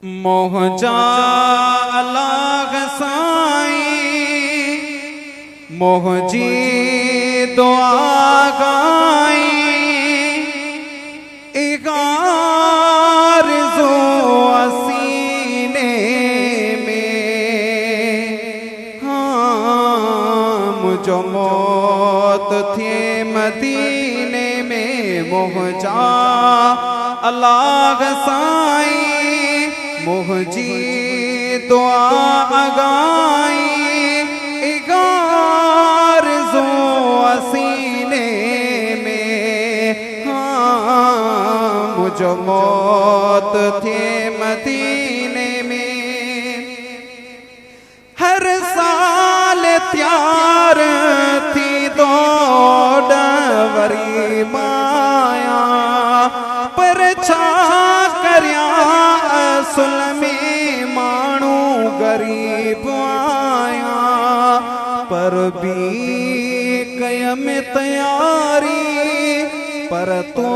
मोहजा अल्लाह साईं मोहजी दुआ गाई इगार जो सीने में हाँ मुझो मौत थी मदीने में मोहजा अल्लाह साईं मोहजी दुआ गाई इगार जो सीने में हाँ मुझो मौत थी मदीने में हर साल त्यार थी दौड़वरी माया पर छा करया असल में मानू गरीब आया पर भी कयम तैयारी पर तो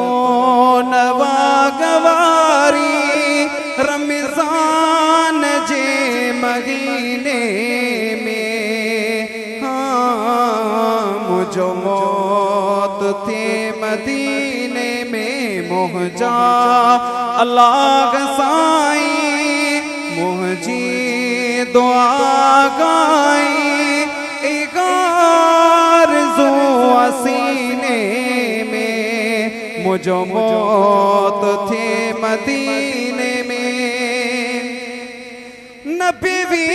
नवा गवारी रमजान जे महीने में हाँ मुझो मौत थे मदीने में मोहजा अल्लाह साईं मोहजी दुआ गाई इगार जो सीने में मुझो मौत थे मदीने में नबी भी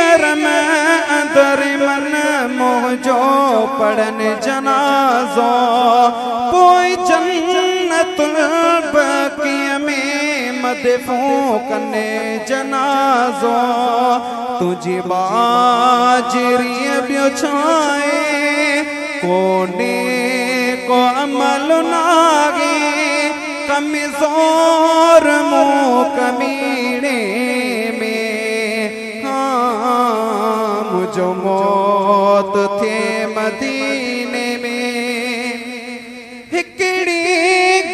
घर में अंदर मन मोहजो पढ़न जनाजो पोई जन्नतुल बक़ी में मदफू कने जनाजो तुझी बाजरी बियो छाए कोने को अमल नागे कमजोर मुँह कमीने में हाँ मुझो मौत थे मदीने में हिकड़ी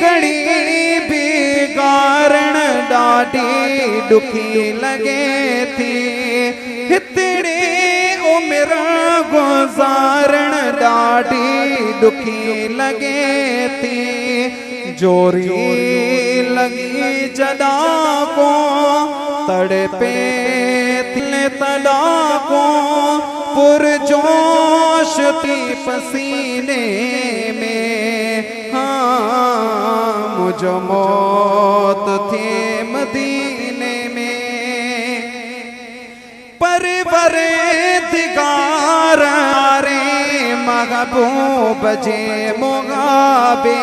घड़ी भी गारण डाढ़ी दुखी लगे थी हितड़ी उम्र गुजारण डाढ़ी दुखी लगे थी जोरी लगी जदा को तड़पे तिले तड़ा को पुरजोश थी पसीने में हाँ मुझो मौत थी मदीने में परवरे दिगार रे महबूब जे मुगाबे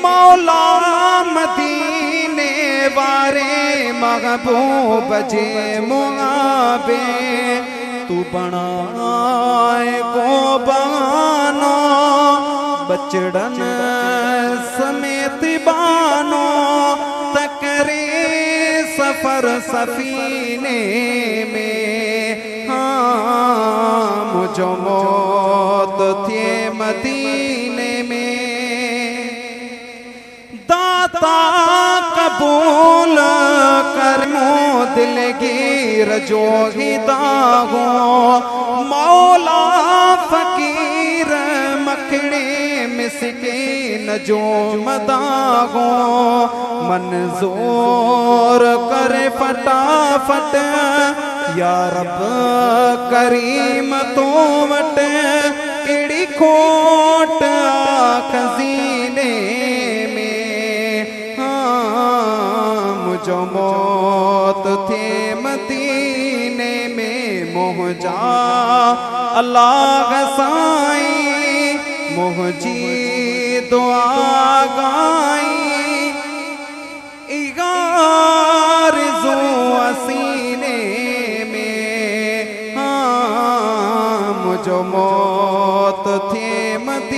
मौला मदीने वारे महबूब जे मुगाबे तू बनाए को बानो बचड़न समेत बानो तकरे सफर सफीने में हाँ मुझो मौत थी मदीने में दाता कबूल कर मो दिल गिर जो हिदागो मौला फकीर मखड़े मिसकीन जो मदागो मंजूर करे फटाफट या रब करीम तो वट केड़ी खोट खजीने में हाँ मुझो मौत थे मदीने में मोहजा अल्लाह साईं मोहजी दुआ गाई इगार जो सीने में हाँ मुझो मौत थे मदीने